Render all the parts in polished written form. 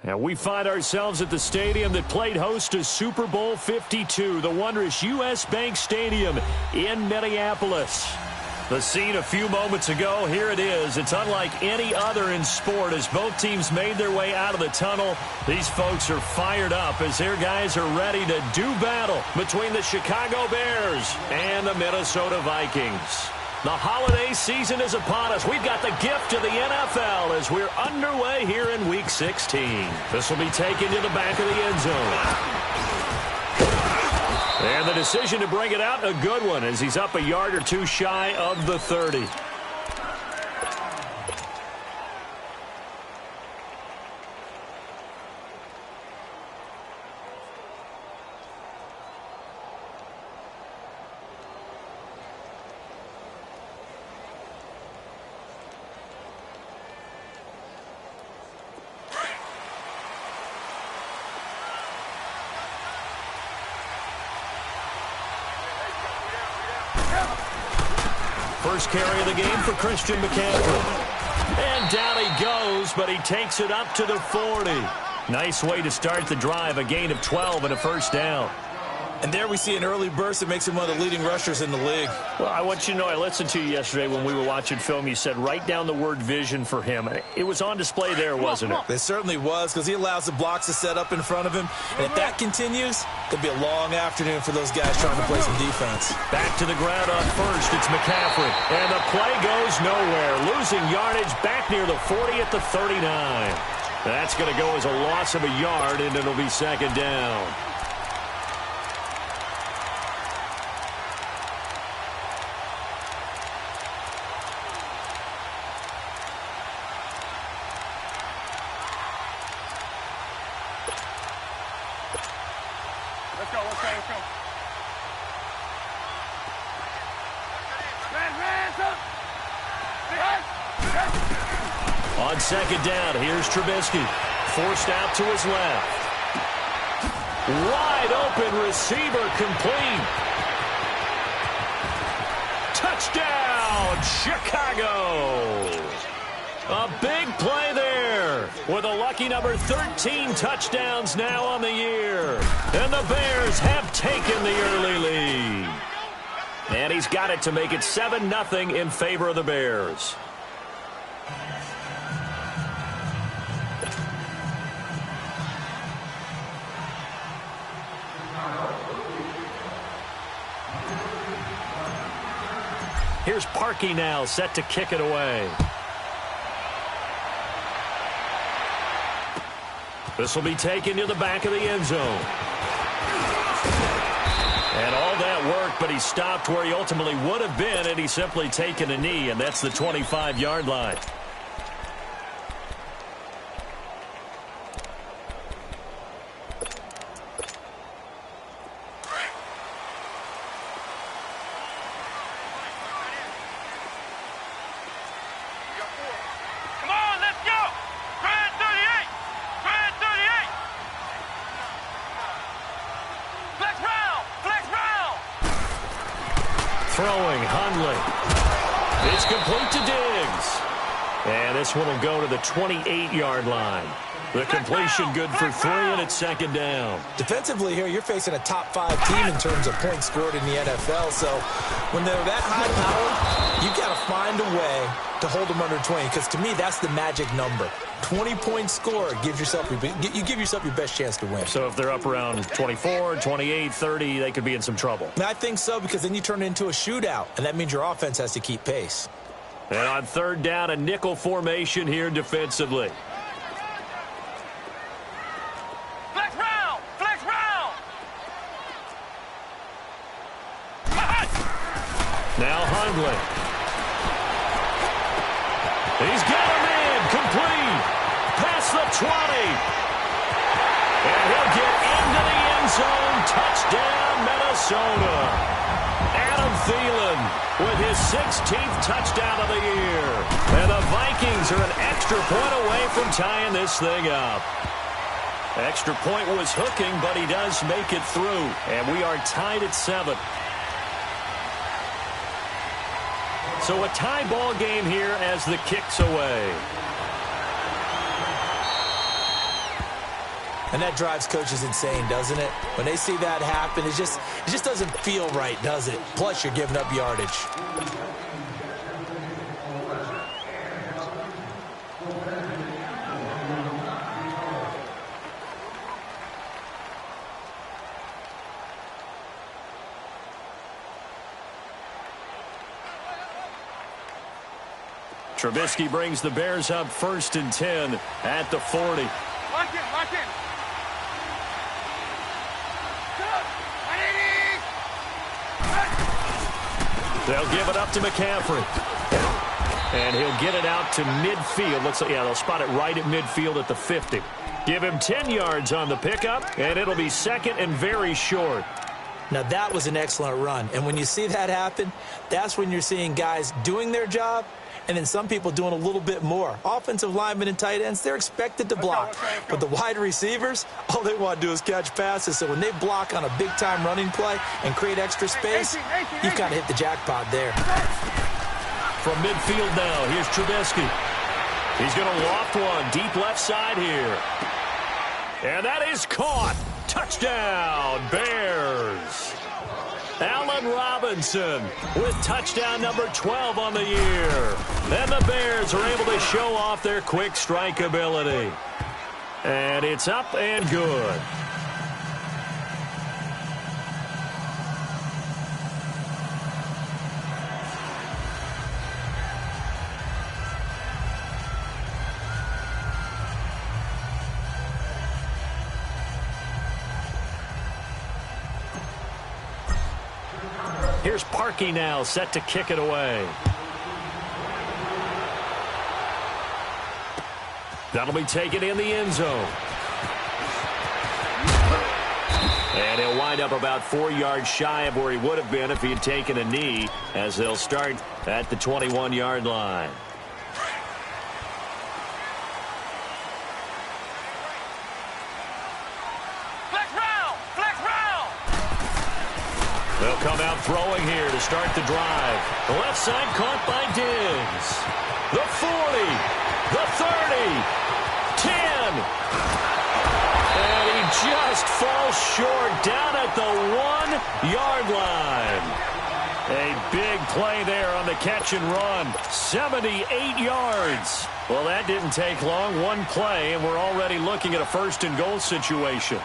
And we find ourselves at the stadium that played host to Super Bowl 52, the wondrous U.S. Bank Stadium in Minneapolis. The scene a few moments ago, here it is. It's unlike any other in sport as both teams made their way out of the tunnel. These folks are fired up as their guys are ready to do battle between the Chicago Bears and the Minnesota Vikings. The holiday season is upon us. We've got the gift of the NFL as we're underway here in Week 16. This will be taken to the back of the end zone. And the decision to bring it out, a good one, as he's up a yard or two shy of the 30. First carry of the game for Christian McCaffrey. And down he goes, but he takes it up to the 40. Nice way to start the drive, a gain of 12 and a first down. And there we see an early burst that makes him one of the leading rushers in the league. Well, I want you to know, I listened to you yesterday when we were watching film. You said write down the word vision for him. It was on display there, wasn't it? It certainly was, because he allows the blocks to set up in front of him. And if that continues, it'll be a long afternoon for those guys trying to play some defense. Back to the ground on first. It's McCaffrey. And the play goes nowhere. Losing yardage back near the 40 at the 39. That's going to go as a loss of a yard, and it'll be second down. On second down, here's Trubisky. Forced out to his left. Wide open receiver complete. Touchdown, Chicago. A big play there with a lucky number 13 touchdowns now on the year. And the Bears have taken the early lead. And he's got it to make it 7-0 in favor of the Bears. Here's Parkey now, set to kick it away. This will be taken to the back of the end zone. And all that work, but he stopped where he ultimately would have been, and he's simply taken a knee, and that's the 25-yard line. Throwing, Hundley. It's complete to Diggs. And this one will go to the 28-yard line. The completion good for 3, and it's second down. Defensively here, you're facing a top-5 team in terms of points scored in the NFL. So when they're that high-powered, you've got to find a way to hold them under 20. Because to me, that's the magic number. 20-point score gives yourself you give yourself your best chance to win. So if they're up around 24, 28, 30, they could be in some trouble. I think so, because then you turn it into a shootout, and that means your offense has to keep pace. And on third down, a nickel formation here defensively. Flex round! Flex round! Now Hundley. He's got him in, complete, past the 20. And he'll get into the end zone, touchdown Minnesota. Adam Thielen with his 16th touchdown of the year. And the Vikings are an extra point away from tying this thing up. Extra point was hooking, but he does make it through. And we are tied at 7. So a tie ball game here as the kick's away. And that drives coaches insane, doesn't it? When they see that happen, it just doesn't feel right, does it? Plus, you're giving up yardage. Trubisky brings the Bears up 1st and 10 at the 40. Lock in, lock in. They'll give it up to McCaffrey. And he'll get it out to midfield. Looks like, yeah, they'll spot it right at midfield at the 50. Give him 10 yards on the pickup, and it'll be 2nd and very short. Now, that was an excellent run. And when you see that happen, that's when you're seeing guys doing their job and then some people doing a little bit more. Offensive linemen and tight ends, they're expected to block. But the wide receivers, all they want to do is catch passes. So when they block on a big-time running play and create extra space, you've kind of hit the jackpot there. From midfield now, here's Trubisky. He's going to loft one deep left side here. And that is caught. Touchdown, Bears. Allen Robinson with touchdown number 12 on the year. And the Bears are able to show off their quick strike ability. And it's up and good. Here's Parkey now, set to kick it away. That'll be taken in the end zone. And he'll wind up about 4 yards shy of where he would have been if he had taken a knee, as they'll start at the 21-yard line. They'll come out throwing here to start the drive. The left side caught by Diggs. The 40, the 30, 10. And he just falls short down at the 1-yard line. A big play there on the catch and run. 78 yards. Well, that didn't take long. One play, and we're already looking at a 1st and goal situation.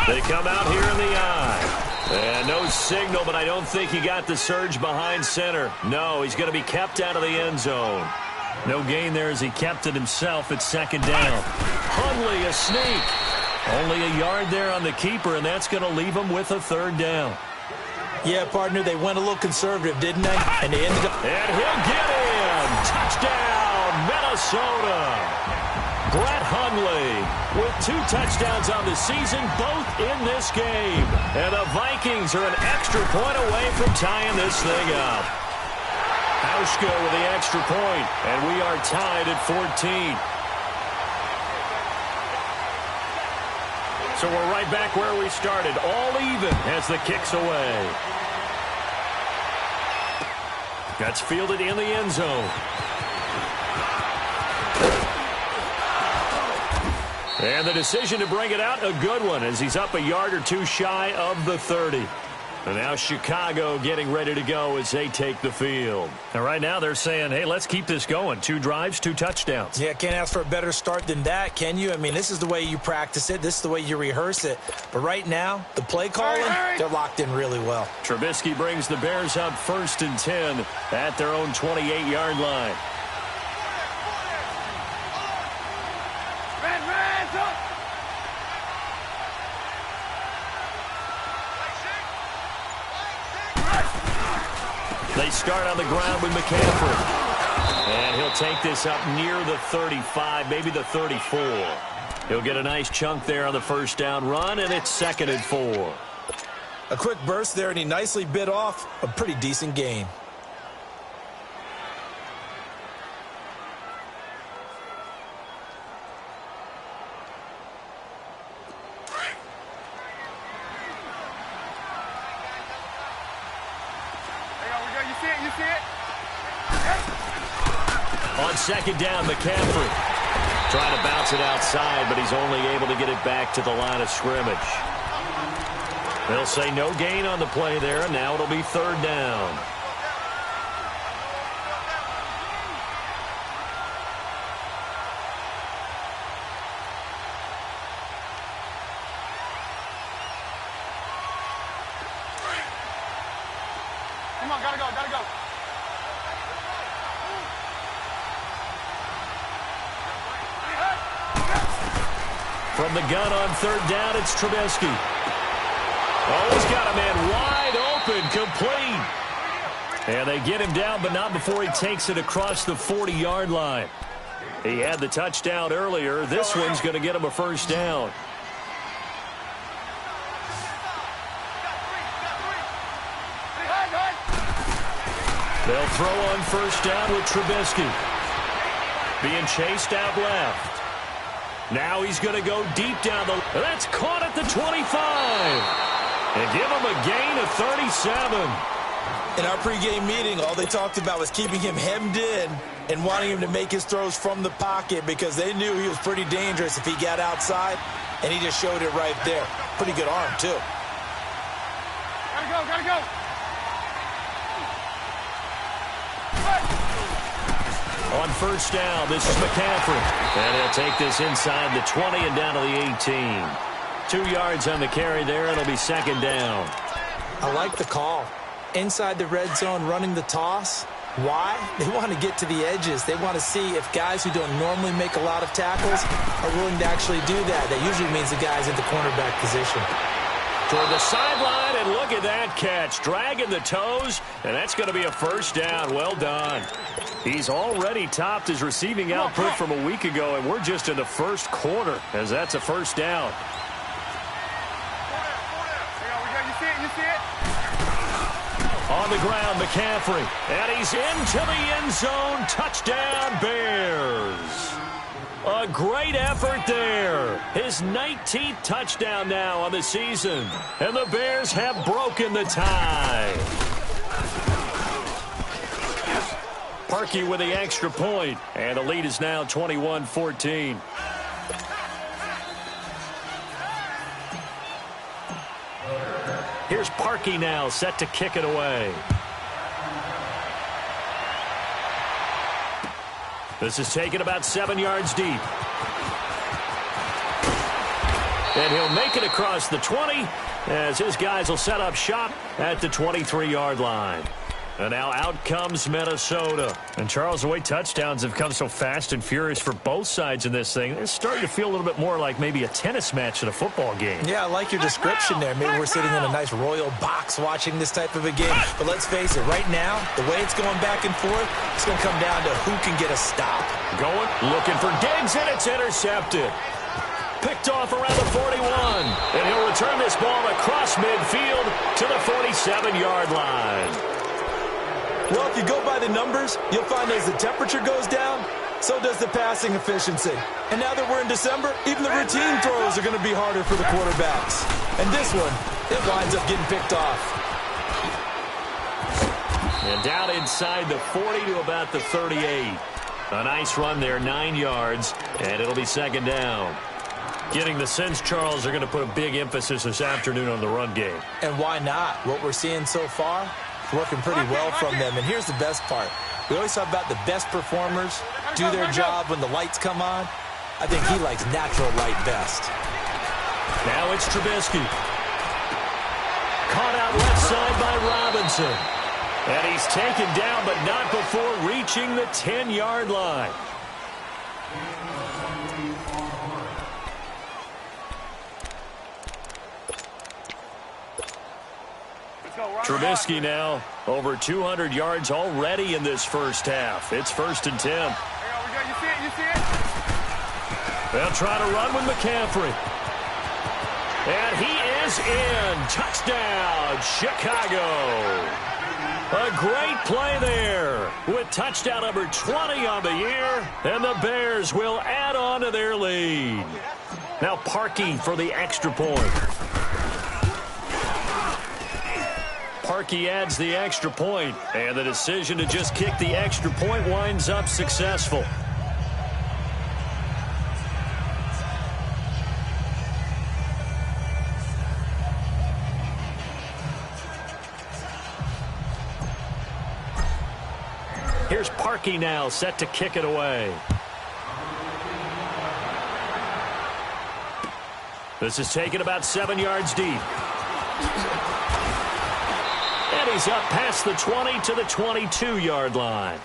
They come out here in the eye. And no signal, but I don't think he got the surge behind center. No, he's going to be kept out of the end zone. No gain there as he kept it himself at 2nd down. Hundley, a sneak. Only a yard there on the keeper, and that's going to leave him with a 3rd down. Yeah, partner, they went a little conservative, didn't they? And they ended up... And he'll get in. Touchdown, Minnesota. Brett Hundley with 2 touchdowns on the season, both in this game. And the Vikings are an extra point away from tying this thing up. Hauschka with the extra point, and we are tied at 14. So we're right back where we started, all even as the kick's away. That's fielded in the end zone. And the decision to bring it out, a good one, as he's up a yard or 2 shy of the 30. And now Chicago getting ready to go as they take the field. And right now they're saying, hey, let's keep this going. 2 drives, 2 touchdowns. Yeah, can't ask for a better start than that, can you? I mean, this is the way you practice it. This is the way you rehearse it. But right now, the play calling, they're locked in really well. Trubisky brings the Bears up 1st and 10 at their own 28-yard line. They start on the ground with McCaffrey. And he'll take this up near the 35, maybe the 34. He'll get a nice chunk there on the 1st down run, and it's 2nd and 4. A quick burst there, and he nicely bit off a pretty decent gain. On 2nd down, McCaffrey. Trying to bounce it outside, but he's only able to get it back to the line of scrimmage. They'll say no gain on the play there, and now it'll be third down. Come on, gotta go, gotta go. From the gun on third down, it's Trubisky. Oh, he's got a man wide open, complete. And they get him down, but not before he takes it across the 40-yard line. He had the touchdown earlier. This one's going to get him a first down. They'll throw on first down with Trubisky. Being chased out left. Now he's going to go deep down the... That's caught at the 25. And give him a gain of 37. In our pregame meeting, all they talked about was keeping him hemmed in and wanting him to make his throws from the pocket because they knew he was pretty dangerous if he got outside, and he just showed it right there. Pretty good arm, too. Gotta go, gotta go. On first down, this is McCaffrey. And he'll take this inside the 20 and down to the 18. 2 yards on the carry there. It'll be second down. I like the call. Inside the red zone, running the toss. Why? They want to get to the edges. They want to see if guys who don't normally make a lot of tackles are willing to actually do that. That usually means the guy's in the cornerback position. Toward the sideline, and look at that catch. Dragging the toes, and that's going to be a first down. Well done. He's already topped his receiving output from a week ago, and we're just in the first quarter, as that's a first down. You see it, you see it? On the ground, McCaffrey, and he's into the end zone. Touchdown, Bears. A great effort there. His 19th touchdown now on the season. And the Bears have broken the tie. Parkey with the extra point. And the lead is now 21-14. Here's Parkey now, set to kick it away. This is taken about 7 yards deep. And he'll make it across the 20 as his guys will set up shop at the 23-yard line. And now out comes Minnesota. And Charles, the way touchdowns have come so fast and furious for both sides in this thing, it's starting to feel a little bit more like maybe a tennis match than a football game. Yeah, I like your description there. Maybe we're sitting in a nice royal box watching this type of a game. But let's face it, right now, the way it's going back and forth, it's going to come down to who can get a stop. Going, looking for Diggs, and it's intercepted. Picked off around the 41. And he'll return this ball across midfield to the 47-yard line. Well, if you go by the numbers, you'll find as the temperature goes down, so does the passing efficiency. And now that we're in December, even the routine throws are going to be harder for the quarterbacks. And this one, it winds up getting picked off. And down inside the 40 to about the 38. A nice run there, 9 yards, and it'll be second down. Getting the sense, Charles, are going to put a big emphasis this afternoon on the run game. And why not? What we're seeing so far, working pretty well from them. And here's the best part. We always talk about the best performers do their job when the lights come on. I think he likes natural light best. Now it's Trubisky. Caught out left side by Robinson. And he's taken down, but not before reaching the 10-yard line. Trubisky now over 200 yards already in this first half. It's 1st and 10. You see it, you see it? They'll try to run with McCaffrey. And he is in. Touchdown, Chicago. A great play there with touchdown number 20 on the year. And the Bears will add on to their lead. Now Parkey for the extra point. Parkey adds the extra point, and the decision to just kick the extra point winds up successful. Here's Parkey now, set to kick it away. This is taken about 7 yards deep. And he's up past the 20 to the 22-yard line.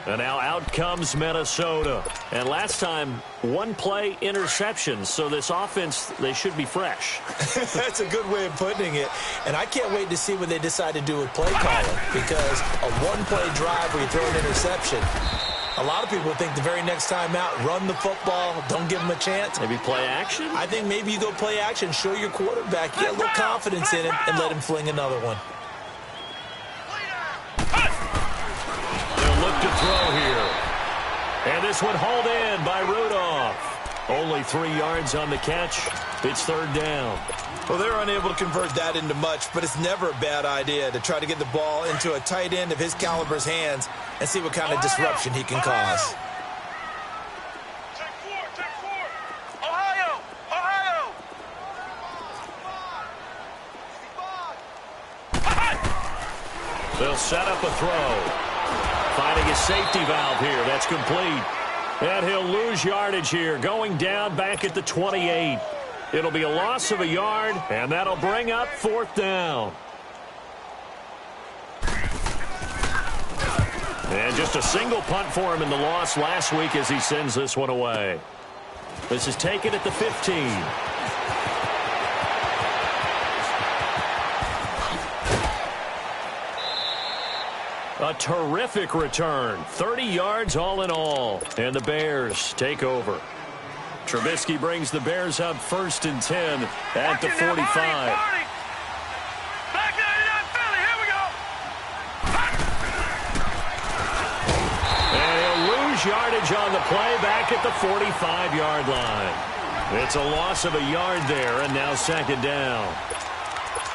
And now out comes Minnesota. And last time, one play interception. So this offense, they should be fresh. That's a good way of putting it. And I can't wait to see what they decide to do with play calling. Because a one-play drive where you throw an interception, a lot of people think the very next time out, run the football, don't give them a chance. Maybe play action? I think maybe you go play action, show your quarterback, get a little confidence in him, and let him fling another one. They'll look to throw here. And this one hauled in by Rudolph. Only 3 yards on the catch. It's third down. Well, they're unable to convert that into much, but it's never a bad idea to try to get the ball into a tight end of his caliber's hands and see what kind of disruption he can cause. Take four. Ohio. They'll set up a throw. Finding a safety valve here. That's complete. And he'll lose yardage here. Going down back at the 28. It'll be a loss of a yard, and that'll bring up fourth down. And just a single punt for him in the loss last week as he sends this one away. This is taken at the 15. A terrific return. 30 yards all in all. And the Bears take over. Trubisky brings the Bears up 1st and 10 at the 45. Back 99 Philly. Here we go. And he'll lose yardage on the play back at the 45-yard line. It's a loss of a yard there, and now second down.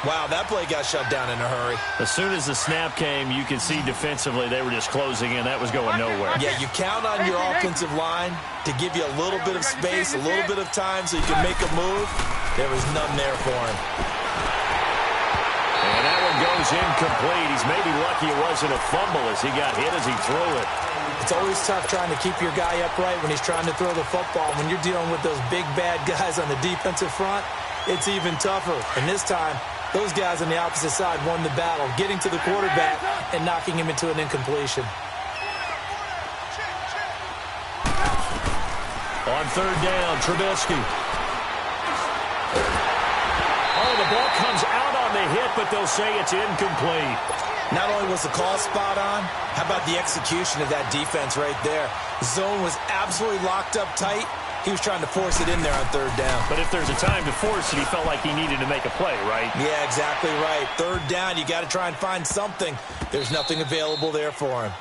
Wow, that play got shut down in a hurry. As soon as the snap came, you could see defensively they were just closing in. That was going nowhere. Yeah, you count on your offensive line to give you a little bit of space, a little bit of time so you can make a move. There was none there for him. And that one goes incomplete. He's maybe lucky it wasn't a fumble as he got hit as he threw it. It's always tough trying to keep your guy upright when he's trying to throw the football. When you're dealing with those big, bad guys on the defensive front, it's even tougher. And this time, those guys on the opposite side won the battle, getting to the quarterback and knocking him into an incompletion. On third down, Trubisky. Oh, the ball comes out on the hit, but they'll say it's incomplete. Not only was the call spot on, how about the execution of that defense right there? Zone was absolutely locked up tight. He was trying to force it in there on third down. But if there's a time to force it, he felt like he needed to make a play, right? Yeah, exactly right. Third down, you got to try and find something. There's nothing available there for him.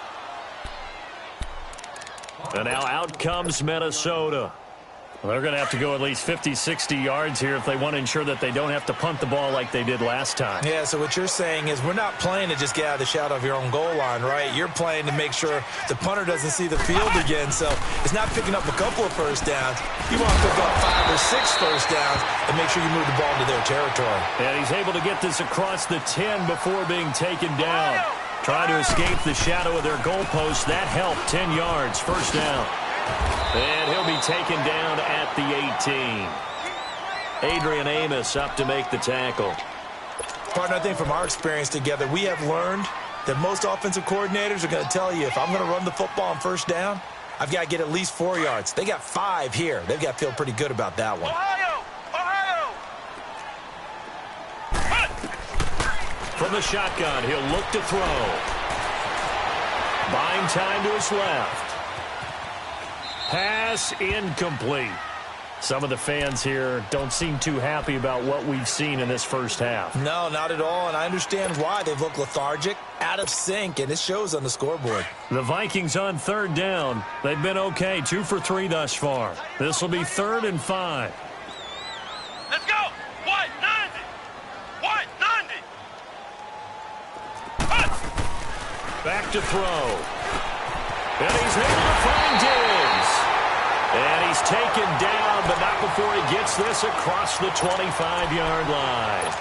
And now out comes Minnesota. Well, they're going to have to go at least 50, 60 yards here if they want to ensure that they don't have to punt the ball like they did last time. Yeah, so what you're saying is we're not playing to just get out of the shadow of your own goal line, right? You're playing to make sure the punter doesn't see the field again. So it's not picking up a couple of first downs. You want to pick up 5 or 6 first downs and make sure you move the ball into their territory. And he's able to get this across the 10 before being taken down. Trying to escape the shadow of their goalpost. That helped. 10 yards, first down. And he'll be taken down at the 18. Adrian Amos up to make the tackle. Partner, I think from our experience together, we have learned that most offensive coordinators are going to tell you if I'm going to run the football on first down, I've got to get at least 4 yards. They got 5 here. They've got to feel pretty good about that one. From the shotgun, he'll look to throw. Buying time to his left. Pass incomplete. Some of the fans here don't seem too happy about what we've seen in this first half. No, not at all, and I understand why. They've looked lethargic, out of sync, and it shows on the scoreboard. The Vikings on third down. They've been okay, 2 for 3 thus far. This will be 3rd and 5. Let's go. White 90. White 90. Back to throw. And he's able to find Diggs. And he's taken down, but not before he gets this across the 25-yard line.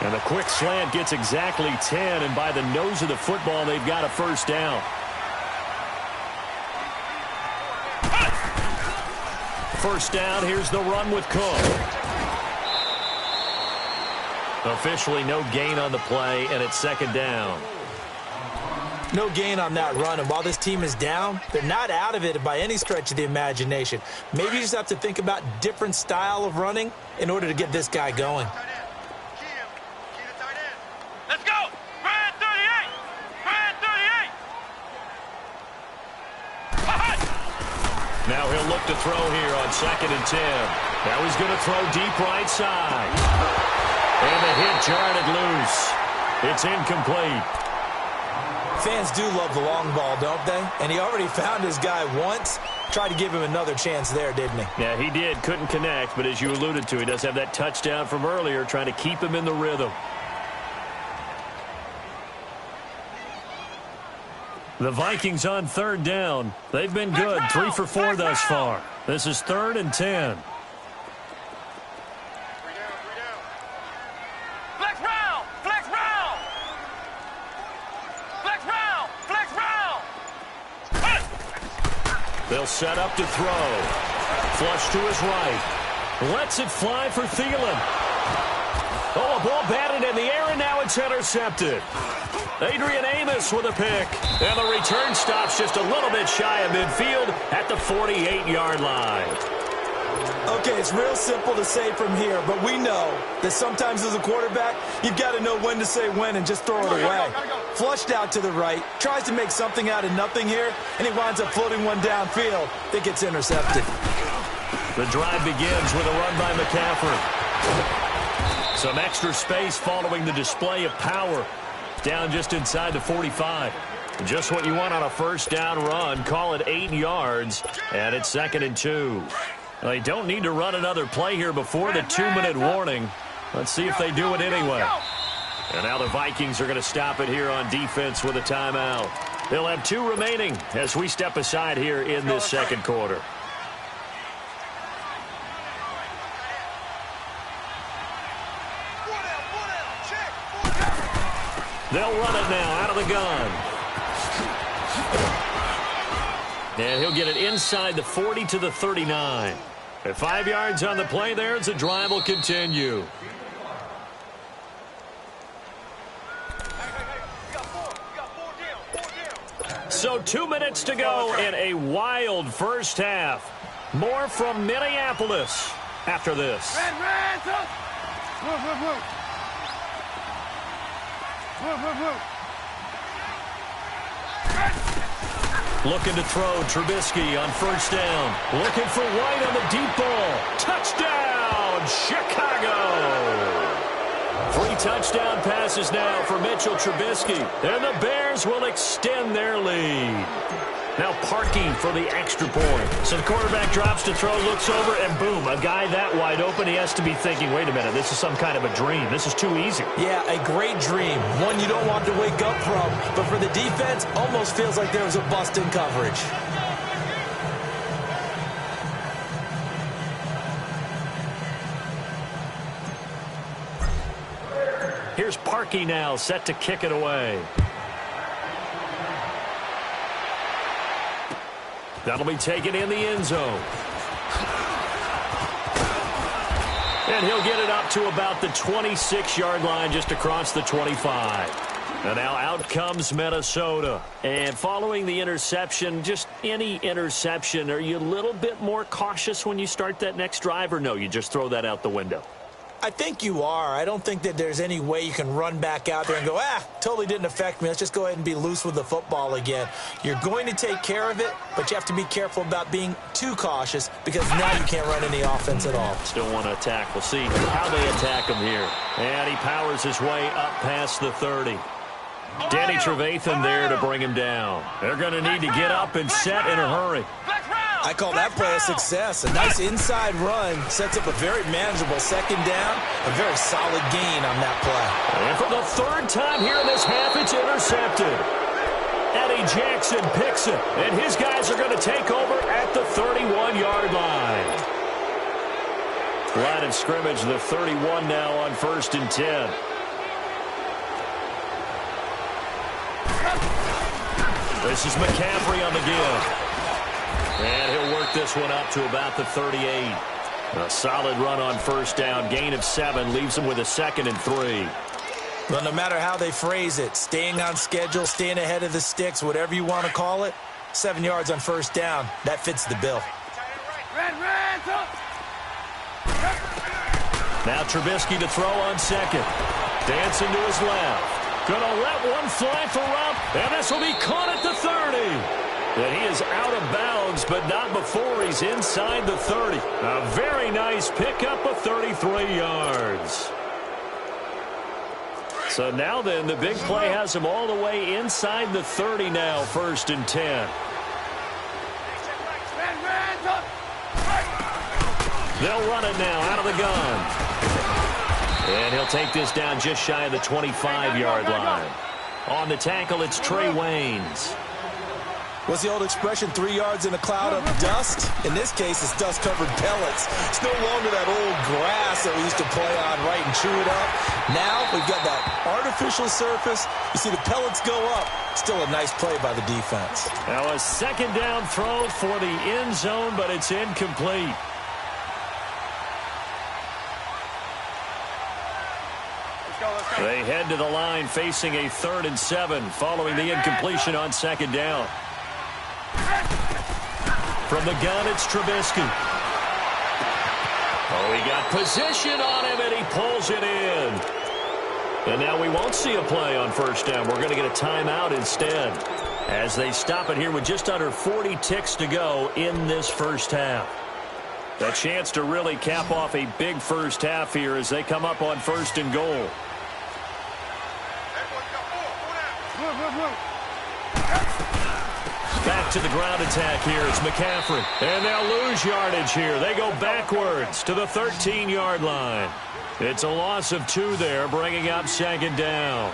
And the quick slant gets exactly 10, and by the nose of the football, they've got a first down. First down, here's the run with Cook. Officially no gain on the play, and it's second down. No gain on that run, and while this team is down, they're not out of it by any stretch of the imagination. Maybe you just have to think about different style of running in order to get this guy going. Let's go! Brad 38! Brad 38! Now he'll look to throw here on 2nd and 10. Now he's going to throw deep right side. And the hit jarred it loose. It's incomplete. Fans do love the long ball, don't they? And he already found his guy once. Tried to give him another chance there, didn't he? Yeah, he did. Couldn't connect, but as you alluded to, he does have that touchdown from earlier, trying to keep him in the rhythm. The Vikings on 3rd down. They've been good, 3 for 4 thus far. This is 3rd and 10. They'll set up to throw. Flush to his right. Lets it fly for Thielen. Oh, a ball batted in the air, and now it's intercepted. Adrian Amos with a pick. And the return stops just a little bit shy of midfield at the 48-yard line. Okay, it's real simple to say from here, but we know that sometimes as a quarterback, you've got to know when to say when and just throw it away. Flushed out to the right, tries to make something out of nothing here, and he winds up floating one downfield that gets intercepted. The drive begins with a run by McCaffrey. Some extra space following the display of power. Down just inside the 45. Just what you want on a first down run. Call it 8 yards, and it's 2nd and 2. They don't need to run another play here before the 2-minute warning. Let's see if they do it anyway. And now the Vikings are going to stop it here on defense with a timeout. They'll have 2 remaining as we step aside here in this second quarter. They'll run it now out of the gun. And he'll get it inside the 40 to the 39. At 5 yards on the play there, as the drive will continue. So 2 minutes to go in a wild first half. More from Minneapolis after this. Looking to throw, Trubisky on first down. Looking for White on the deep ball. Touchdown, Chicago! 3 touchdown passes now for Mitchell Trubisky. And the Bears will extend their lead. Now Parkey for the extra point. So the quarterback drops to throw, looks over, and boom, a guy that wide open, he has to be thinking, wait a minute, this is some kind of a dream. This is too easy. Yeah, a great dream. One you don't want to wake up from. But for the defense, almost feels like there was a bust in coverage. Here's Parkey now, set to kick it away. That'll be taken in the end zone. And he'll get it up to about the 26-yard line, just across the 25. And now out comes Minnesota. And following the interception, just any interception, are you a little bit more cautious when you start that next drive, or no, you just throw that out the window? I think you are. I don't think that there's any way you can run back out there and go, totally didn't affect me. Let's just go ahead and be loose with the football again. You're going to take care of it, but you have to be careful about being too cautious because now you can't run any offense at all. Still want to attack. We'll see how they attack him here. And he powers his way up past the 30. Danny Trevathan there to bring him down. They're going to need to get up and set in a hurry. I call that play a success. A nice inside run sets up a very manageable second down. A very solid gain on that play. And for the 3rd time here in this half, it's intercepted. Eddie Jackson picks it, and his guys are going to take over at the 31-yard line. Line of scrimmage, the 31 now on 1st and 10. This is McCaffrey on the give. And he'll work this one up to about the 38. A solid run on first down. Gain of 7 leaves him with a 2nd and 3. Well, no matter how they phrase it, staying on schedule, staying ahead of the sticks, whatever you want to call it, 7 yards on first down, that fits the bill. Now Trubisky to throw on second. Dancing to his left. Gonna let one fly for Rupp, and this will be caught at the 30. And he is out of bounds, but not before he's inside the 30. A very nice pickup of 33 yards. So now then, the big play has him all the way inside the 30 now, 1st and 10. They'll run it now out of the gun. And he'll take this down just shy of the 25-yard line. On the tackle, it's Trey Waynes. What's the old expression, 3 yards in a cloud of dust? In this case, it's dust-covered pellets. It's no longer that old grass that we used to play on, right, and chew it up. Now we've got that artificial surface. You see the pellets go up. Still a nice play by the defense. Now a 2nd down throw for the end zone, but it's incomplete. They head to the line facing a 3rd and 7 following the incompletion on 2nd down. From the gun, it's Trubisky. Oh, he got position on him, and he pulls it in. And now we won't see a play on 1st down. We're going to get a timeout instead, as they stop it here with just under 40 ticks to go in this first half. A chance to really cap off a big first half here as they come up on 1st and goal. Back to the ground attack here. It's McCaffrey. And they'll lose yardage here. They go backwards to the 13-yard line. It's a loss of 2 there, bringing up 2nd down.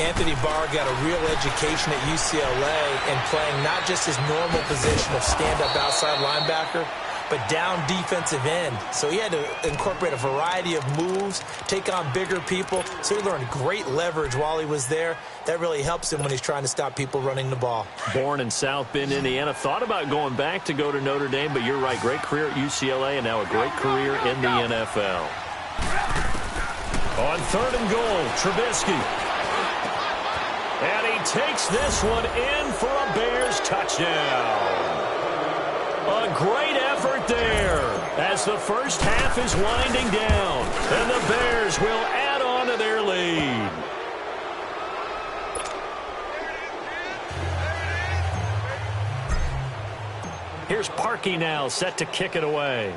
Anthony Barr got a real education at UCLA and playing not just his normal position of stand-up outside linebacker, but down defensive end. So he had to incorporate a variety of moves, take on bigger people. So he learned great leverage while he was there. That really helps him when he's trying to stop people running the ball. Born in South Bend, Indiana. Thought about going back to go to Notre Dame, but you're right. Great career at UCLA and now a great career in the NFL. On 3rd and goal, Trubisky. And he takes this one in for a Bears touchdown. A great effort there as the first half is winding down. And the Bears will add on to their lead. Here's Parkey now set to kick it away.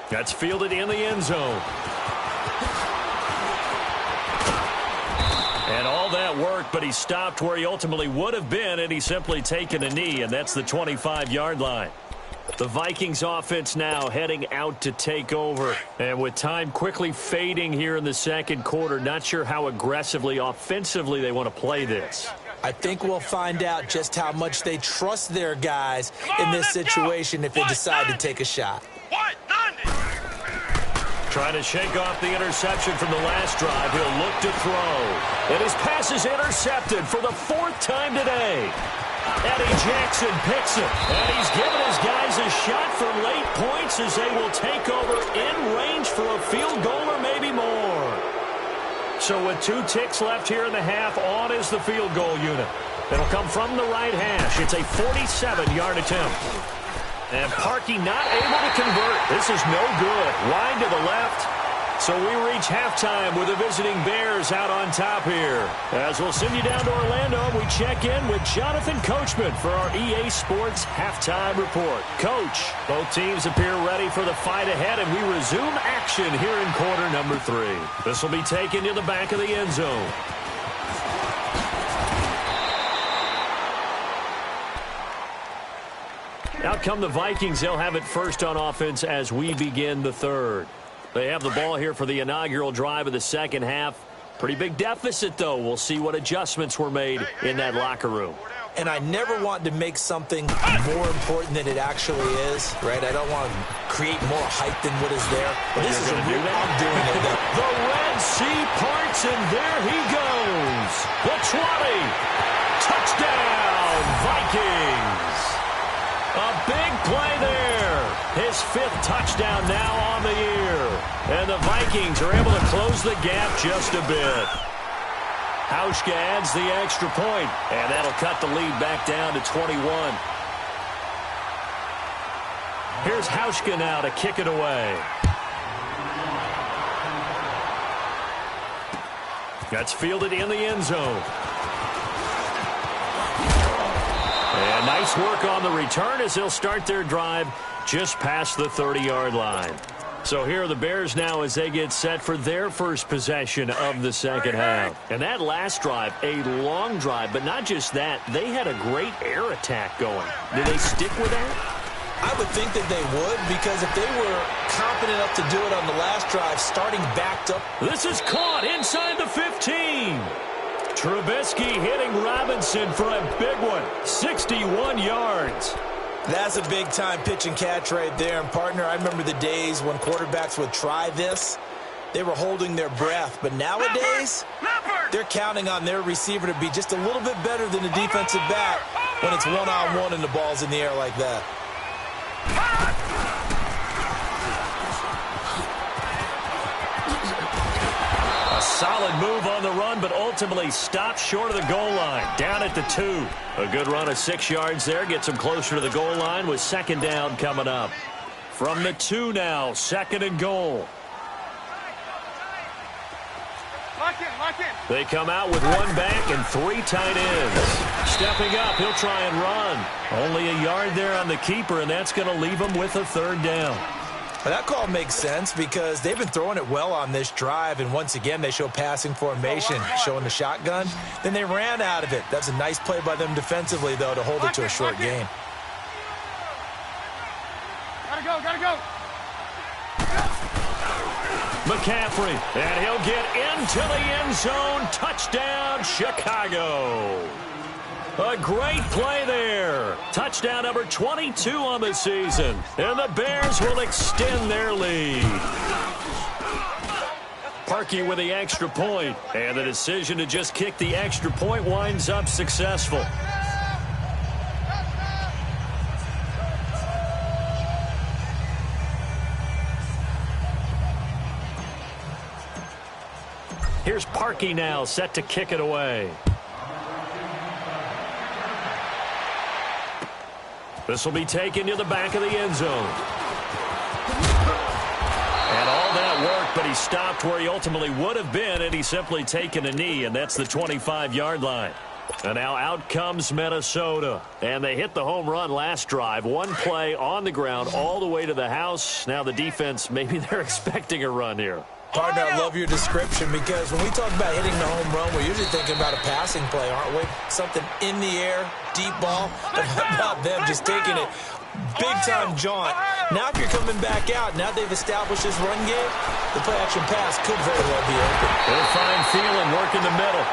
That's fielded in the end zone. And all that worked, but he stopped where he ultimately would have been, and he's simply taken a knee, and that's the 25-yard line. The Vikings offense now heading out to take over. And with time quickly fading here in the 2nd quarter, not sure how aggressively, offensively they want to play this. I think we'll find out just how much they trust their guys in this situation if they decide to take a shot. Trying to shake off the interception from the last drive. He'll look to throw. And his pass is intercepted for the 4th time today. Eddie Jackson picks it. And he's given his guys a shot for late points as they will take over in range for a field goal or maybe more. So with 2 ticks left here in the half, on is the field goal unit. It'll come from the right hash. It's a 47-yard attempt. And Parkey not able to convert. This is no good. Wide to the left. So we reach halftime with the visiting Bears out on top here. As we'll send you down to Orlando, we check in with Jonathan Coachman for our EA Sports Halftime Report. Coach, both teams appear ready for the fight ahead, and we resume action here in quarter number 3. This will be taken to the back of the end zone. Out come the Vikings. They'll have it first on offense as we begin the 3rd. They have the ball here for the inaugural drive of the 2nd half. Pretty big deficit, though. We'll see what adjustments were made in that locker room. And I never want to make something more important than it actually is, right? I don't want to create more hype than what is there. But this is a real, I'm doing it. The Red Sea parts, and there he goes. The 20. Touchdown, Vikings. A big play there. His 5th touchdown now on the year. And the Vikings are able to close the gap just a bit. Hauschka adds the extra point, and that'll cut the lead back down to 21. Here's Hauschka now to kick it away. That's fielded in the end zone. And nice work on the return as they'll start their drive just past the 30-yard line. So here are the Bears now as they get set for their first possession of the second half. And that last drive, a long drive, but not just that. They had a great air attack going. Did they stick with that? I would think that they would, because if they were confident enough to do it on the last drive, starting backed up. This is caught inside the 15. Trubisky hitting Robinson for a big one, 61 yards. That's a big-time pitch and catch right there. And, partner, I remember the days when quarterbacks would try this. They were holding their breath. But nowadays, they're counting on their receiver to be just a little bit better than the defensive back when it's one-on-one and the ball's in the air like that. A solid move on the run, but ultimately stopped short of the goal line, down at the 2. A good run of 6 yards there, gets them closer to the goal line with second down coming up. From the 2 now, 2nd and goal. They come out with 1 back and 3 tight ends. Stepping up, he'll try and run. Only a yard there on the keeper, and that's going to leave him with a 3rd down. Well, that call makes sense because they've been throwing it well on this drive, and once again they show passing formation, showing the shotgun. Then they ran out of it. That's a nice play by them defensively, though, to hold it to a short gain. Gotta go. McCaffrey, and he'll get into the end zone. Touchdown, Chicago. A great play there. Touchdown number 22 on the season. And the Bears will extend their lead. Parkey with the extra point. And the decision to just kick the extra point winds up successful. Here's Parkey now, set to kick it away. This will be taken to the back of the end zone. And all that work, but he stopped where he ultimately would have been, and he's simply taken a knee, and that's the 25-yard line. And now out comes Minnesota. And they hit the home run last drive. 1 play on the ground all the way to the house. Now the defense, maybe they're expecting a run here. Partner, I love your description because when we talk about hitting the home run, we're usually thinking about a passing play, aren't we? Something in the air, deep ball. But how about them just taking it big-time jaunt? Now if you're coming back out, now they've established this run game, the play-action pass could very well be open. They'll find Thielen work in the middle.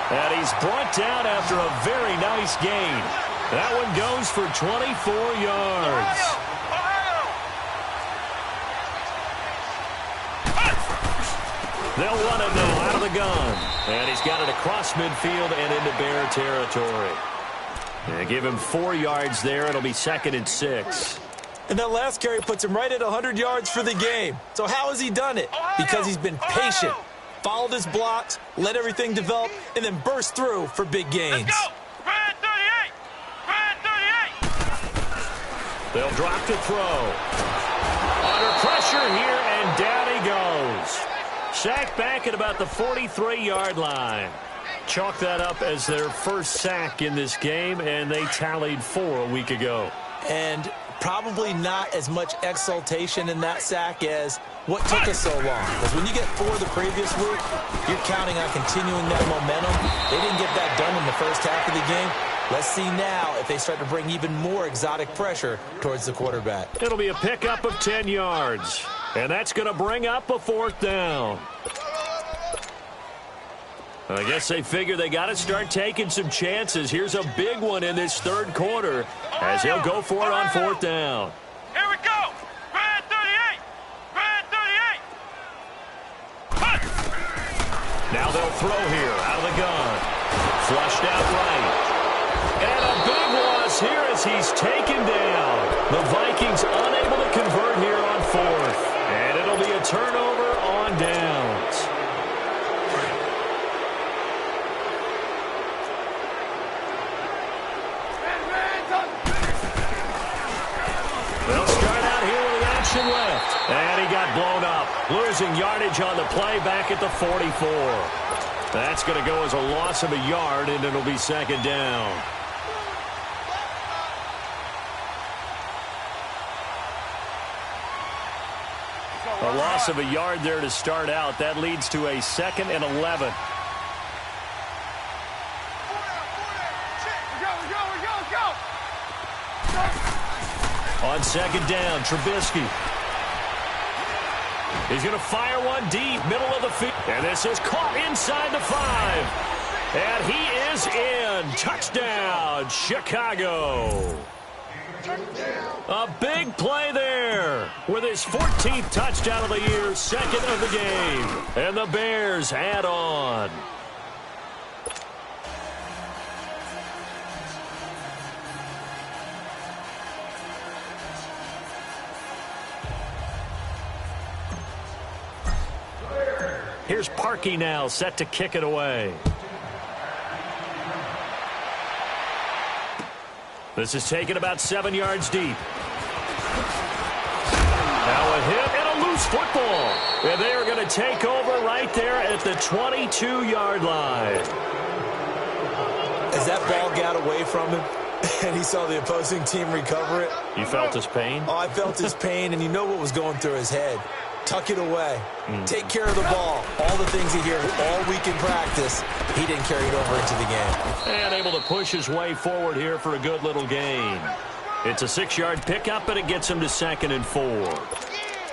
And he's brought down after a very nice gain. That one goes for 24 yards. They'll run it now out of the gun. And he's got it across midfield and into Bear territory. And give him 4 yards there. It'll be 2nd and 6. And that last carry puts him right at 100 yards for the game. So how has he done it? Because he's been patient, followed his blocks, let everything develop, and then burst through for big gains. Red 38! Red 38! They'll drop to throw. Under pressure here, and down he goes. Sack back at about the 43-yard line. Chalk that up as their first sack in this game, and they tallied 4 a week ago. And probably not as much exultation in that sack as what took us so long. Because when you get 4 the previous week, you're counting on continuing that momentum. They didn't get that done in the first half of the game. Let's see now if they start to bring even more exotic pressure towards the quarterback. It'll be a pickup of 10 yards. And that's going to bring up a 4th down. I guess they figure they got to start taking some chances. Here's a big one in this third quarter as he'll go for it on fourth down. Here we go. Red 38. Red 38. Now they'll throw here out of the gun. Flushed out right. And a big loss here as he's taken down. The Vikings unable to convert here on fourth. And it'll be a turnover on downs. They'll start out here with the action left. And he got blown up. Losing yardage on the play back at the 44. That's going to go as a loss of a yard, and it'll be second down. A loss of a yard there to start out. That leads to a 2nd and 11. On second down, Trubisky. He's going to fire one deep, middle of the field. And this is caught inside the 5. And he is in. Touchdown, Chicago. A big play there with his 14th touchdown of the year, 2nd of the game. And the Bears add on. Here's Parkey now, set to kick it away. This is taken about 7 yards deep. Now a hit and a loose football. And they are going to take over right there at the 22-yard line. As that ball got away from him and he saw the opposing team recover it. You felt his pain? Oh, I felt his pain, and you know what was going through his head. Tuck it away. Take care of the ball. All the things he hears all week in practice, he didn't carry it over into the game. And able to push his way forward here for a good little gain. It's a 6-yard pickup, and it gets him to 2nd and 4.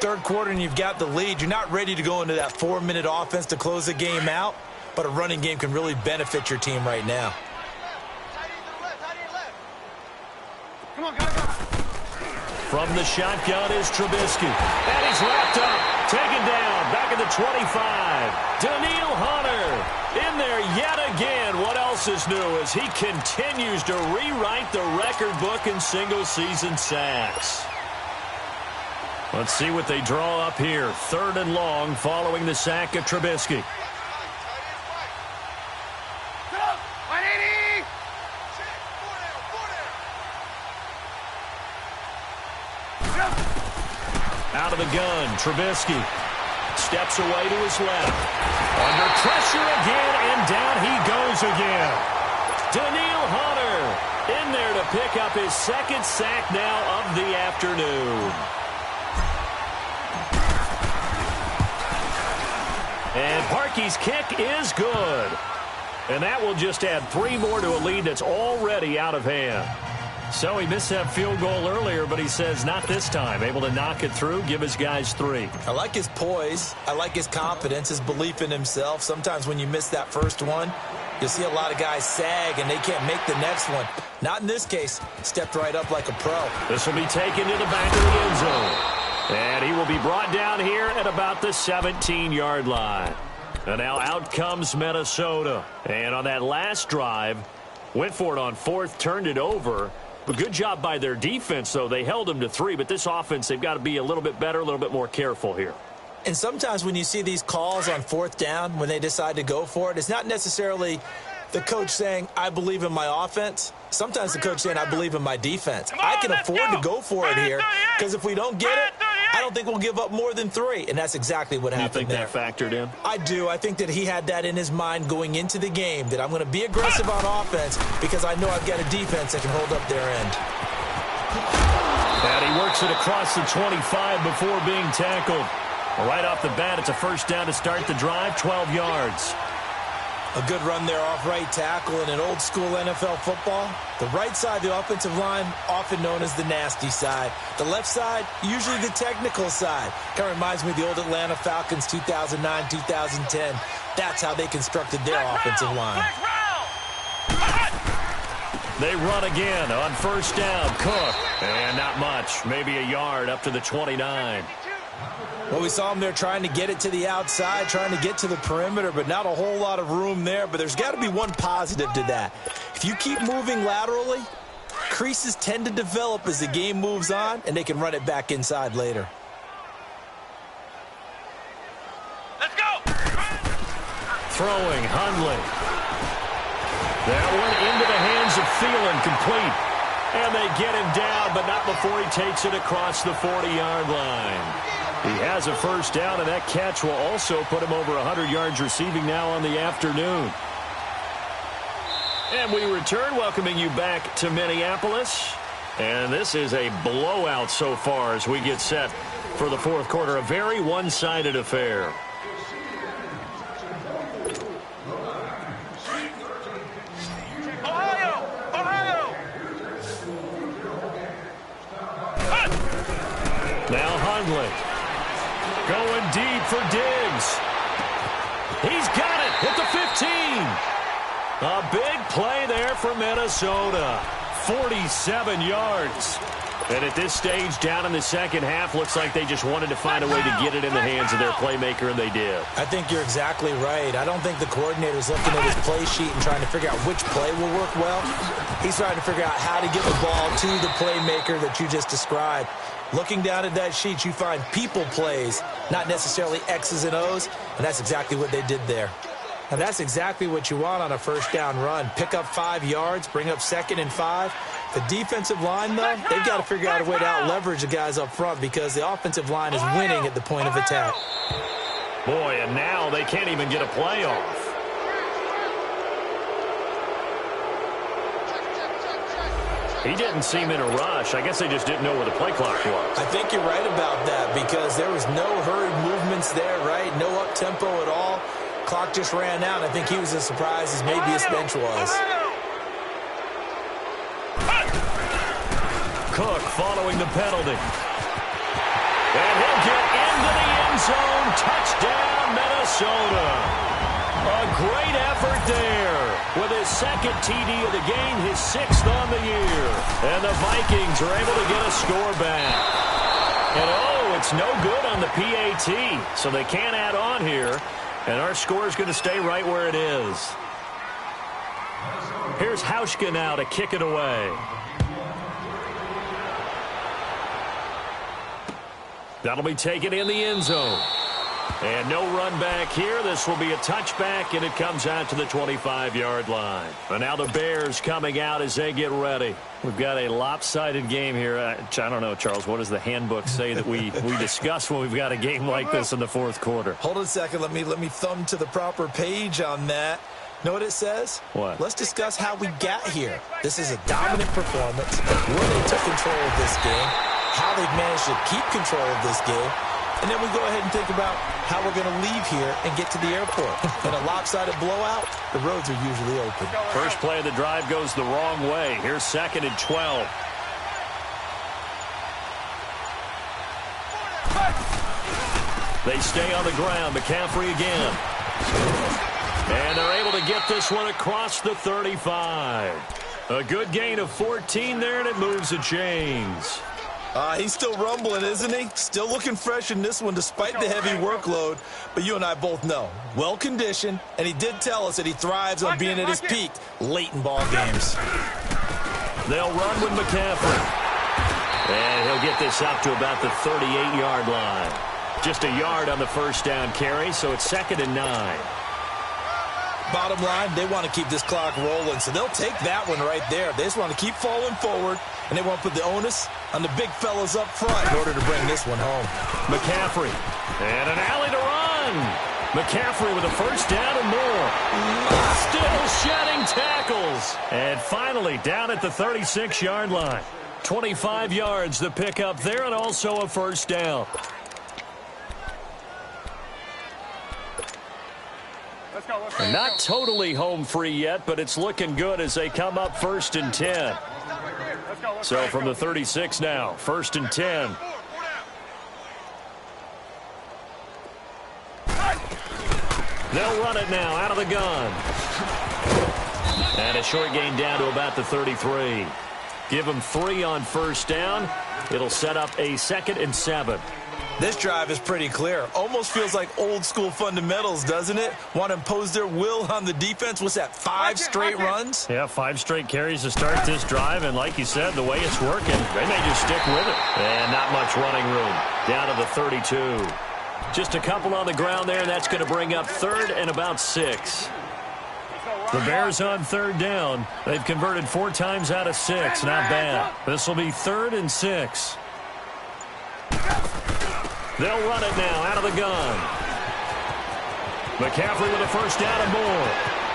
Third quarter, and you've got the lead. You're not ready to go into that 4-minute offense to close the game out, but a running game can really benefit your team right now. Come on, gotta go. From the shotgun is Trubisky. And he's wrapped up. Taken down. Back at the 25. Daniil Hunter in there yet again. What else is new as he continues to rewrite the record book in single-season sacks. Let's see what they draw up here. 3rd and long following the sack of Trubisky. Out of the gun, Trubisky steps away to his left. Under pressure again, and down he goes again. Daniil Hunter in there to pick up his 2nd sack now of the afternoon. And Parkey's kick is good. And that will just add 3 more to a lead that's already out of hand. So he missed that field goal earlier, but he says not this time. Able to knock it through, give his guys 3. I like his poise. I like his confidence, his belief in himself. Sometimes when you miss that first one, you'll see a lot of guys sag and they can't make the next one. Not in this case. Stepped right up like a pro. This will be taken to the back of the end zone. And he will be brought down here at about the 17-yard line. And now out comes Minnesota. And on that last drive, went for it on 4th, turned it over. But good job by their defense, though. They held them to 3, but this offense, they've got to be a little bit better, a little bit more careful here. And sometimes when you see these calls on 4th down, when they decide to go for it, it's not necessarily the coach saying, I believe in my offense. Sometimes the coach saying, I believe in my defense. I can afford to go for it here because if we don't get it, I don't think we'll give up more than 3. And that's exactly what happened there. You think that factored in? I do. I think that he had that in his mind going into the game, that I'm going to be aggressive on offense because I know I've got a defense that can hold up their end. And he works it across the 25 before being tackled. Right off the bat, it's a 1st down to start the drive, 12 yards. A good run there off right tackle in an old-school NFL football. The right side of the offensive line, often known as the nasty side. The left side, usually the technical side. Kind of reminds me of the old Atlanta Falcons 2009, 2010. That's how they constructed their offensive line. They run again on first down. Cook. And not much. Maybe a yard up to the 29. Well, we saw him there trying to get it to the outside, trying to get to the perimeter, but not a whole lot of room there. But there's got to be one positive to that. If you keep moving laterally, creases tend to develop as the game moves on, and they can run it back inside later. Let's go! Throwing, Hundley. That one into the hands of Thielen, complete. And they get him down, but not before he takes it across the 40-yard line. He has a first down, and that catch will also put him over 100 yards receiving now on the afternoon. And we return, welcoming you back to Minneapolis. And this is a blowout so far as we get set for the fourth quarter. A very one-sided affair. Now Hundley going deep for Diggs. He's got it at the 15. A big play there for Minnesota. 47 yards. And at this stage, down in the second half, looks like they just wanted to find a way to get it in the hands of their playmaker, and they did. I think you're exactly right. I don't think the coordinator's looking at his play sheet and trying to figure out which play will work well. He's trying to figure out how to get the ball to the playmaker that you just described. Looking down at that sheet, you find people plays, not necessarily X's and O's, and that's exactly what they did there. And that's exactly what you want on a first down run. Pick up 5 yards, bring up 2nd and 5. The defensive line, though, they've got to figure out a way to out-leverage the guys up front because the offensive line is winning at the point of attack. Boy, and now they can't even get a play off. He didn't seem in a rush. I guess they just didn't know where the play clock was. I think you're right about that because there was no hurried movements there, right? No up-tempo at all. Clock just ran out. I think he was as surprised as maybe his bench was. Cook following the penalty. And he'll get into the end zone. Touchdown, Minnesota. A great effort there with his second TD of the game, his 6th on the year. And the Vikings are able to get a score back. And oh, it's no good on the PAT, so they can't add on here. And our score is going to stay right where it is. Here's Hauschka now to kick it away. That'll be taken in the end zone. And no run back here. This will be a touchback, and it comes out to the 25-yard line. And now the Bears coming out as they get ready. We've got a lopsided game here. I don't know, Charles, what does the handbook say that we discuss when we've got a game like this in the fourth quarter? Hold on a second. Let me thumb to the proper page on that. Know what it says? What? Let's discuss how we got here. This is a dominant performance, where they took control of this game, how they've managed to keep control of this game, and then we go ahead and think about how we're going to leave here and get to the airport. In a lopsided blowout, the roads are usually open. First play of the drive goes the wrong way. Here's 2nd and 12. They stay on the ground. McCaffrey again. And they're able to get this one across the 35. A good gain of 14 there, and it moves the chains. He's still rumbling, isn't he? Still looking fresh in this one despite the heavy workload. But you and I both know, well-conditioned, and he did tell us that he thrives on being at his peak late in ball games. They'll run with McCaffrey. And he'll get this up to about the 38-yard line. Just a yard on the first down carry, so it's 2nd and 9. Bottom line, they want to keep this clock rolling, so they'll take that one right there. They just want to keep falling forward, and they want to put the onus on the big fellas up front in order to bring this one home. McCaffrey, and an alley to run. McCaffrey with a first down and more. Still shedding tackles. And finally down at the 36-yard line. 25 yards the pickup there, and also a first down. And not totally home free yet, but it's looking good as they come up 1st and 10. So from the 36 now, 1st and 10. They'll run it now out of the gun. And a short gain down to about the 33. Give them 3 on 1st down. It'll set up a 2nd and 7. This drive is pretty clear. Almost feels like old school fundamentals, doesn't it? Want to impose their will on the defense. What's that, 5 straight runs? Yeah, 5 straight carries to start this drive. And like you said, the way it's working, they may just stick with it. And not much running room. Down to the 32. Just a couple on the ground there. That's going to bring up 3rd and about 6. The Bears on 3rd down. They've converted 4 times out of 6. Not bad. This will be 3rd and 6. They'll run it now out of the gun. McCaffrey with a 1st down and more.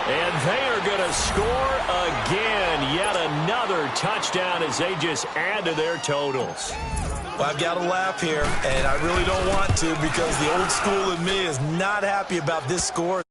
And they are going to score again. Yet another touchdown as they just add to their totals. Well, I've got to laugh here, and I really don't want to because the old school in me is not happy about this score.